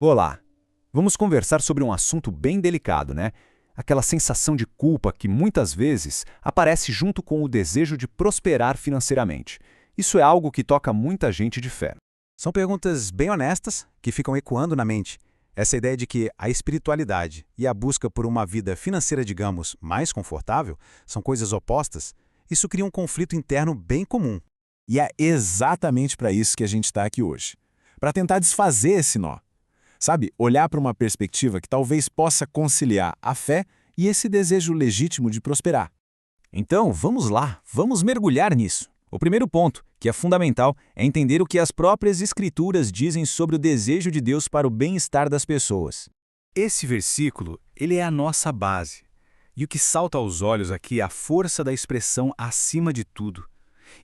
Olá! Vamos conversar sobre um assunto bem delicado, né? Aquela sensação de culpa que muitas vezes aparece junto com o desejo de prosperar financeiramente. Isso é algo que toca muita gente de fé. São perguntas bem honestas que ficam ecoando na mente. Essa ideia de que a espiritualidade e a busca por uma vida financeira, digamos, mais confortável, são coisas opostas, isso cria um conflito interno bem comum. E é exatamente para isso que a gente está aqui hoje. Para tentar desfazer esse nó. Sabe, olhar para uma perspectiva que talvez possa conciliar a fé e esse desejo legítimo de prosperar. Então, vamos lá, vamos mergulhar nisso. O primeiro ponto, que é fundamental, é entender o que as próprias Escrituras dizem sobre o desejo de Deus para o bem-estar das pessoas. Esse versículo, ele é a nossa base. E o que salta aos olhos aqui é a força da expressão acima de tudo.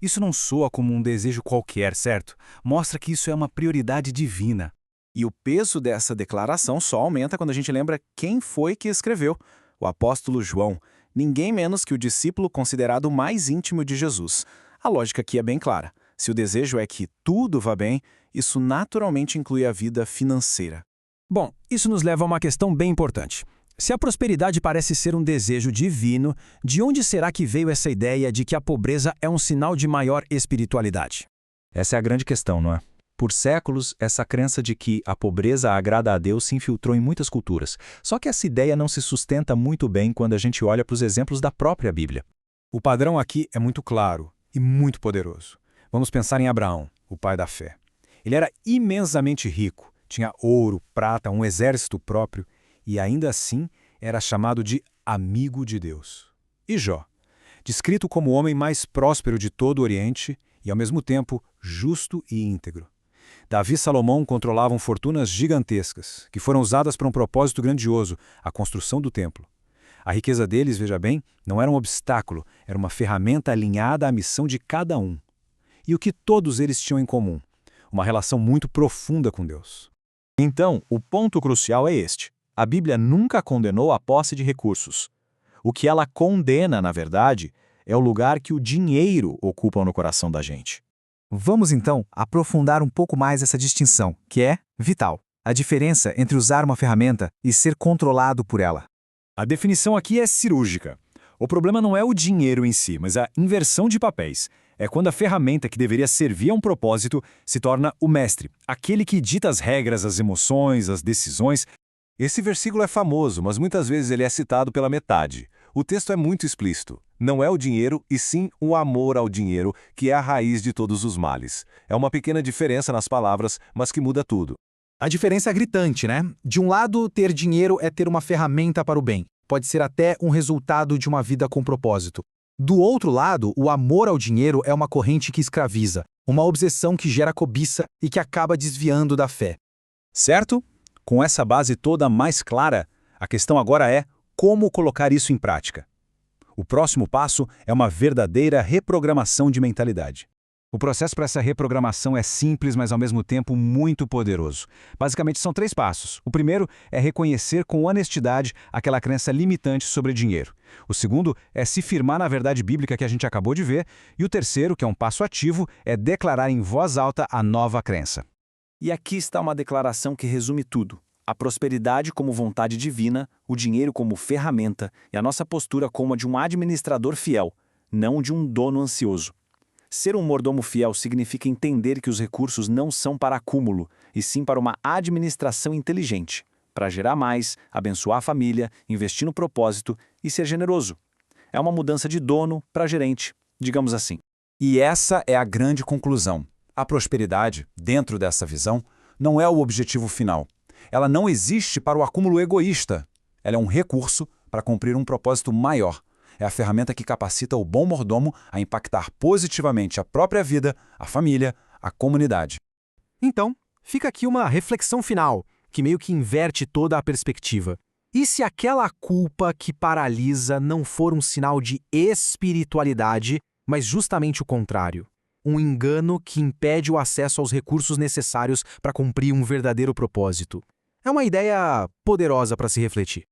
Isso não soa como um desejo qualquer, certo? Mostra que isso é uma prioridade divina. E o peso dessa declaração só aumenta quando a gente lembra quem foi que escreveu, o apóstolo João, ninguém menos que o discípulo considerado mais íntimo de Jesus. A lógica aqui é bem clara. Se o desejo é que tudo vá bem, isso naturalmente inclui a vida financeira. Bom, isso nos leva a uma questão bem importante. Se a prosperidade parece ser um desejo divino, de onde será que veio essa ideia de que a pobreza é um sinal de maior espiritualidade? Essa é a grande questão, não é? Por séculos, essa crença de que a pobreza agrada a Deus se infiltrou em muitas culturas. Só que essa ideia não se sustenta muito bem quando a gente olha para os exemplos da própria Bíblia. O padrão aqui é muito claro e muito poderoso. Vamos pensar em Abraão, o pai da fé. Ele era imensamente rico, tinha ouro, prata, um exército próprio e ainda assim era chamado de amigo de Deus. E Jó, descrito como o homem mais próspero de todo o Oriente e ao mesmo tempo justo e íntegro. Davi e Salomão controlavam fortunas gigantescas, que foram usadas para um propósito grandioso, a construção do templo. A riqueza deles, veja bem, não era um obstáculo, era uma ferramenta alinhada à missão de cada um. E o que todos eles tinham em comum? Uma relação muito profunda com Deus. Então, o ponto crucial é este. A Bíblia nunca condenou a posse de recursos. O que ela condena, na verdade, é o lugar que o dinheiro ocupa no coração da gente. Vamos então aprofundar um pouco mais essa distinção, que é vital. A diferença entre usar uma ferramenta e ser controlado por ela. A definição aqui é cirúrgica. O problema não é o dinheiro em si, mas a inversão de papéis. É quando a ferramenta que deveria servir a um propósito se torna o mestre, aquele que dita as regras, as emoções, as decisões. Esse versículo é famoso, mas muitas vezes ele é citado pela metade. O texto é muito explícito. Não é o dinheiro, e sim o amor ao dinheiro, que é a raiz de todos os males. É uma pequena diferença nas palavras, mas que muda tudo. A diferença é gritante, né? De um lado, ter dinheiro é ter uma ferramenta para o bem. Pode ser até um resultado de uma vida com propósito. Do outro lado, o amor ao dinheiro é uma corrente que escraviza, uma obsessão que gera cobiça e que acaba desviando da fé. Certo? Com essa base toda mais clara, a questão agora é como colocar isso em prática. O próximo passo é uma verdadeira reprogramação de mentalidade. O processo para essa reprogramação é simples, mas ao mesmo tempo muito poderoso. Basicamente são 3 passos. O primeiro é reconhecer com honestidade aquela crença limitante sobre dinheiro. O segundo é se firmar na verdade bíblica que a gente acabou de ver. E o terceiro, que é um passo ativo, é declarar em voz alta a nova crença. E aqui está uma declaração que resume tudo. A prosperidade como vontade divina, o dinheiro como ferramenta e a nossa postura como a de um administrador fiel, não de um dono ansioso. Ser um mordomo fiel significa entender que os recursos não são para acúmulo, e sim para uma administração inteligente, para gerar mais, abençoar a família, investir no propósito e ser generoso. É uma mudança de dono para gerente, digamos assim. E essa é a grande conclusão. A prosperidade, dentro dessa visão, não é o objetivo final. Ela não existe para o acúmulo egoísta. Ela é um recurso para cumprir um propósito maior. É a ferramenta que capacita o bom mordomo a impactar positivamente a própria vida, a família, a comunidade. Então, fica aqui uma reflexão final, que meio que inverte toda a perspectiva. E se aquela culpa que paralisa não for um sinal de espiritualidade, mas justamente o contrário? Um engano que impede o acesso aos recursos necessários para cumprir um verdadeiro propósito. É uma ideia poderosa para se refletir.